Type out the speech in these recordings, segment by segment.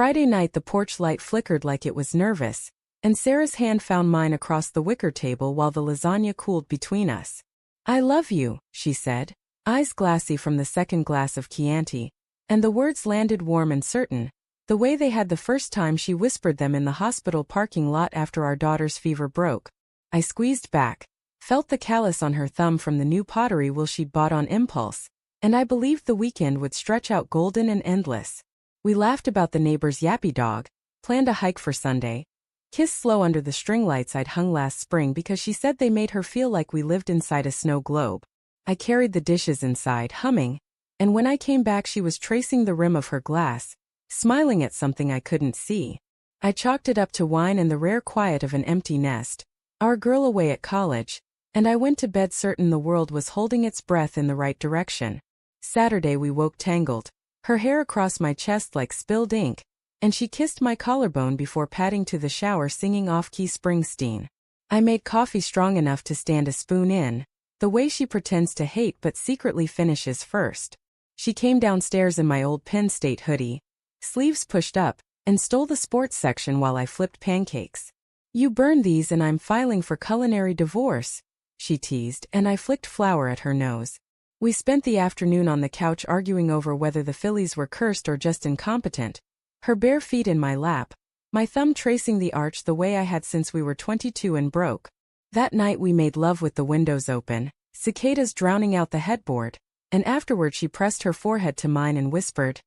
Friday night the porch light flickered like it was nervous, and Sarah's hand found mine across the wicker table while the lasagna cooled between us. "I love you," she said, eyes glassy from the second glass of Chianti, and the words landed warm and certain, the way they had the first time she whispered them in the hospital parking lot after our daughter's fever broke. I squeezed back, felt the callus on her thumb from the new pottery wheel she'd bought on impulse, and I believed the weekend would stretch out golden and endless. We laughed about the neighbor's yappy dog, planned a hike for Sunday, kissed slow under the string lights I'd hung last spring because she said they made her feel like we lived inside a snow globe. I carried the dishes inside, humming, and when I came back she was tracing the rim of her glass, smiling at something I couldn't see. I chalked it up to wine and the rare quiet of an empty nest, our girl away at college, and I went to bed certain the world was holding its breath in the right direction. Saturday we woke tangled, her hair across my chest like spilled ink, and she kissed my collarbone before padding to the shower singing off-key Springsteen. I made coffee strong enough to stand a spoon in, the way she pretends to hate but secretly finishes first. She came downstairs in my old Penn State hoodie, sleeves pushed up, and stole the sports section while I flipped pancakes. "You burn these and I'm filing for culinary divorce," she teased, and I flicked flour at her nose. We spent the afternoon on the couch arguing over whether the Phillies were cursed or just incompetent, her bare feet in my lap, my thumb tracing the arch the way I had since we were 22 and broke. That night we made love with the windows open, cicadas drowning out the headboard, and afterward she pressed her forehead to mine and whispered,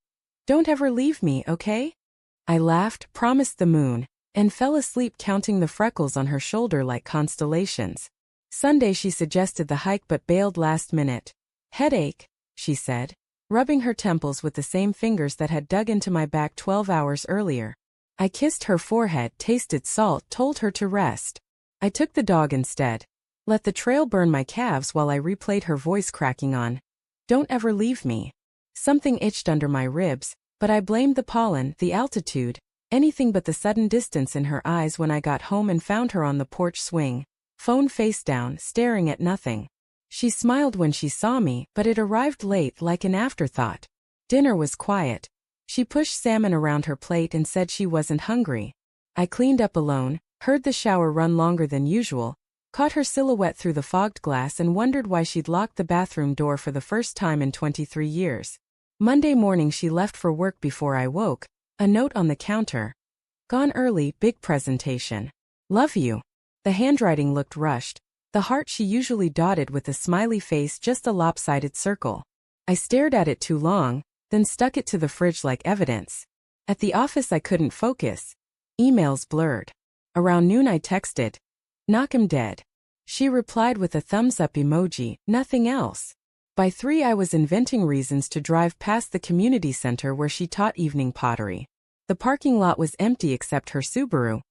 "Don't ever leave me, okay?" I laughed, promised the moon, and fell asleep counting the freckles on her shoulder like constellations. Sunday she suggested the hike but bailed last minute. "Headache," she said, rubbing her temples with the same fingers that had dug into my back 12 hours earlier. I kissed her forehead, tasted salt, told her to rest. I took the dog instead. Let the trail burn my calves while I replayed her voice cracking on, "Don't ever leave me." Something itched under my ribs, but I blamed the pollen, the altitude, anything but the sudden distance in her eyes when I got home and found her on the porch swing, phone face down, staring at nothing. She smiled when she saw me, but it arrived late like an afterthought. Dinner was quiet. She pushed salmon around her plate and said she wasn't hungry. I cleaned up alone, heard the shower run longer than usual, caught her silhouette through the fogged glass and wondered why she'd locked the bathroom door for the first time in 23 years. Monday morning she left for work before I woke, a note on the counter. "Gone early, big presentation. Love you." The handwriting looked rushed, the heart she usually dotted with a smiley face just a lopsided circle. I stared at it too long, then stuck it to the fridge like evidence. At the office I couldn't focus. Emails blurred. Around noon I texted, "Knock 'em dead." She replied with a thumbs-up emoji, nothing else. By 3 I was inventing reasons to drive past the community center where she taught evening pottery. The parking lot was empty except her Subaru,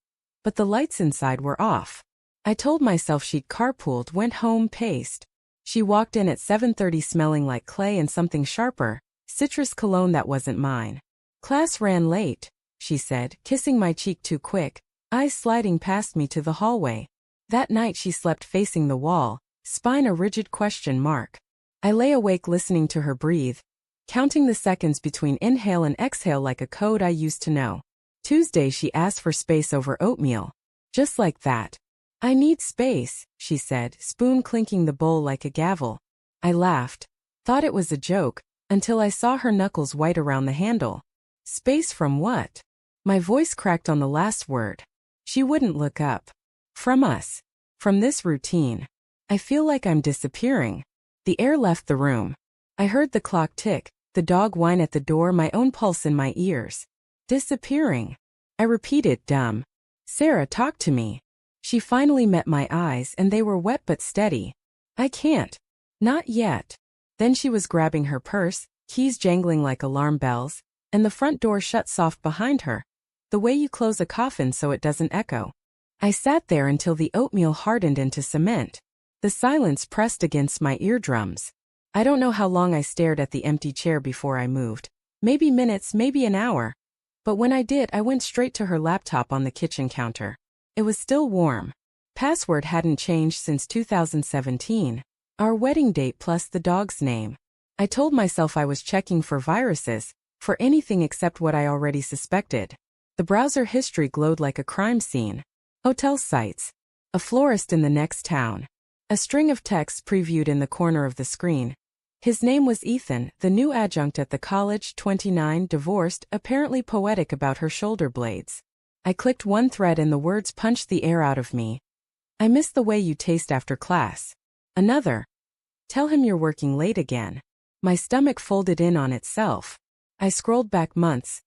but the lights inside were off. I told myself she'd carpooled, went home, paced. She walked in at 7:30 smelling like clay and something sharper, citrus cologne that wasn't mine. "Class ran late," she said, kissing my cheek too quick, eyes sliding past me to the hallway. That night she slept facing the wall, spine a rigid question mark. I lay awake listening to her breathe, counting the seconds between inhale and exhale like a code I used to know. Tuesday she asked for space over oatmeal. Just like that. "I need space," she said, spoon clinking the bowl like a gavel. I laughed. Thought it was a joke, until I saw her knuckles white around the handle. "Space from what?" My voice cracked on the last word. She wouldn't look up. "From us. From this routine. I feel like I'm disappearing." The air left the room. I heard the clock tick, the dog whine at the door, my own pulse in my ears. "Disappearing." I repeated, dumb. "Sarah, talk to me." She finally met my eyes and they were wet but steady. "I can't. Not yet." Then she was grabbing her purse, keys jangling like alarm bells, and the front door shut soft behind her, the way you close a coffin so it doesn't echo. I sat there until the oatmeal hardened into cement. The silence pressed against my eardrums. I don't know how long I stared at the empty chair before I moved. Maybe minutes, maybe an hour. But when I did, I went straight to her laptop on the kitchen counter. It was still warm. Password hadn't changed since 2017. Our wedding date plus the dog's name. I told myself I was checking for viruses, for anything except what I already suspected. The browser history glowed like a crime scene. Hotel sites. A florist in the next town. A string of texts previewed in the corner of the screen. His name was Ethan, the new adjunct at the college, 29, divorced, apparently poetic about her shoulder blades. I clicked one thread and the words punched the air out of me. I miss the way you taste after class. Another. Tell him you're working late again. My stomach folded in on itself. I scrolled back months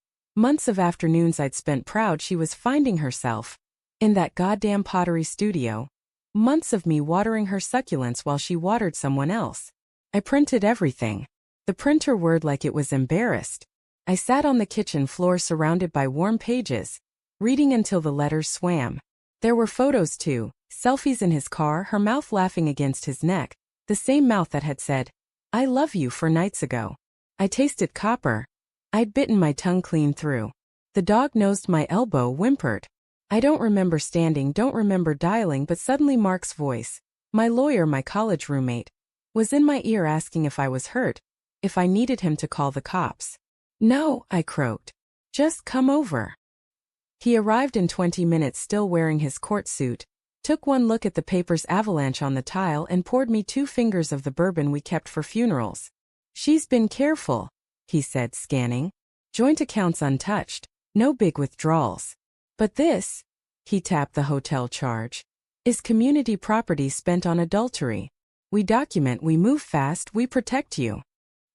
of afternoons I'd spent proud she was finding herself in that goddamn pottery studio. Months of me watering her succulents while she watered someone else. I printed everything. The printer whirred like it was embarrassed. I sat on the kitchen floor surrounded by warm pages, reading until the letters swam. There were photos too, selfies in his car, her mouth laughing against his neck, the same mouth that had said, "I love you" 4 nights ago. I tasted copper. I'd bitten my tongue clean through. The dog nosed my elbow, whimpered. I don't remember standing, don't remember dialing, but suddenly Mark's voice, my lawyer, my college roommate, was in my ear asking if I was hurt, if I needed him to call the cops. "No," I croaked. "Just come over." He arrived in 20 minutes still wearing his court suit, took one look at the papers avalanche on the tile and poured me 2 fingers of the bourbon we kept for funerals. "She's been careful," he said, scanning. "Joint accounts untouched, no big withdrawals. But this," he tapped the hotel charge, "is community property spent on adultery. We document, we move fast, we protect you."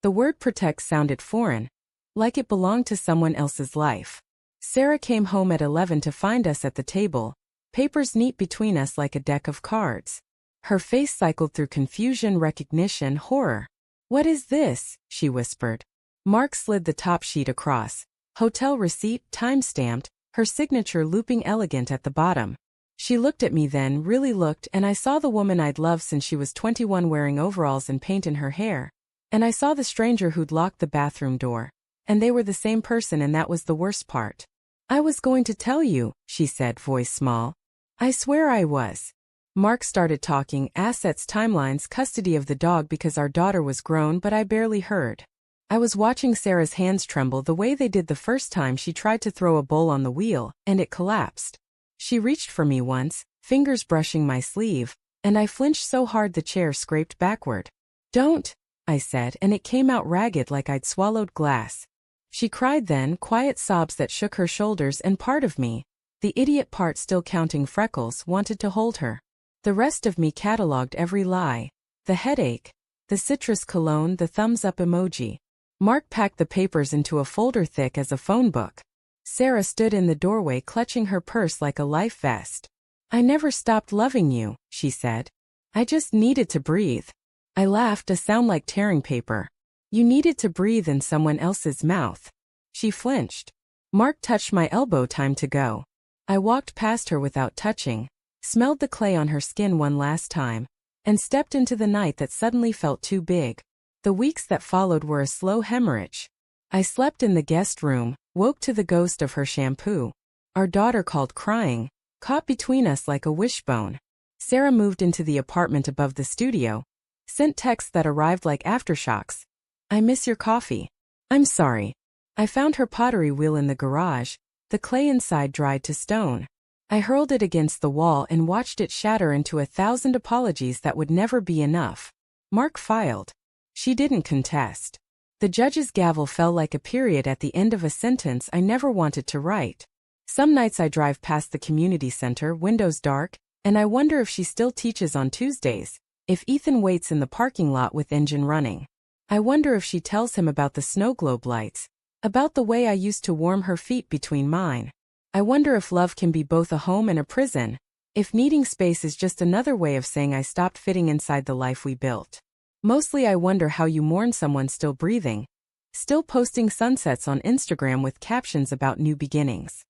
The word protect sounded foreign, like it belonged to someone else's life. Sarah came home at 11 to find us at the table, papers neat between us like a deck of cards. Her face cycled through confusion, recognition, horror. "What is this?" she whispered. Mark slid the top sheet across. Hotel receipt, time-stamped, her signature looping elegant at the bottom. She looked at me then, really looked, and I saw the woman I'd loved since she was 21 wearing overalls and paint in her hair. And I saw the stranger who'd locked the bathroom door. And they were the same person, and that was the worst part. "I was going to tell you," she said, voice small. "I swear I was." Mark started talking, assets, timelines, custody of the dog because our daughter was grown, but I barely heard. I was watching Sarah's hands tremble the way they did the first time she tried to throw a bowl on the wheel, and it collapsed. She reached for me once, fingers brushing my sleeve, and I flinched so hard the chair scraped backward. "Don't," I said, and it came out ragged like I'd swallowed glass. She cried then, quiet sobs that shook her shoulders, and part of me, the idiot part still counting freckles, wanted to hold her. The rest of me catalogued every lie. The headache, the citrus cologne, the thumbs-up emoji. Mark packed the papers into a folder thick as a phone book. Sarah stood in the doorway clutching her purse like a life vest. "I never stopped loving you," she said. "I just needed to breathe." I laughed, a sound like tearing paper. "You needed to breathe in someone else's mouth." She flinched. Mark touched my elbow. "Time to go." I walked past her without touching, smelled the clay on her skin one last time, and stepped into the night that suddenly felt too big. The weeks that followed were a slow hemorrhage. I slept in the guest room, woke to the ghost of her shampoo. Our daughter called crying, caught between us like a wishbone. Sarah moved into the apartment above the studio, sent texts that arrived like aftershocks. "I miss your coffee." "I'm sorry." I found her pottery wheel in the garage, the clay inside dried to stone. I hurled it against the wall and watched it shatter into 1,000 apologies that would never be enough. Mark filed. She didn't contest. The judge's gavel fell like a period at the end of a sentence I never wanted to write. Some nights I drive past the community center, windows dark, and I wonder if she still teaches on Tuesdays, if Ethan waits in the parking lot with engine running. I wonder if she tells him about the snow globe lights, about the way I used to warm her feet between mine. I wonder if love can be both a home and a prison, if needing space is just another way of saying I stopped fitting inside the life we built. Mostly I wonder how you mourn someone still breathing, still posting sunsets on Instagram with captions about new beginnings.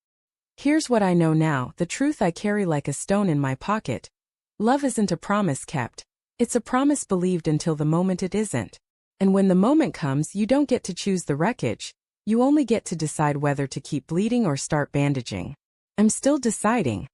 Here's what I know now, the truth I carry like a stone in my pocket. Love isn't a promise kept. It's a promise believed until the moment it isn't. And when the moment comes, you don't get to choose the wreckage. You only get to decide whether to keep bleeding or start bandaging. I'm still deciding.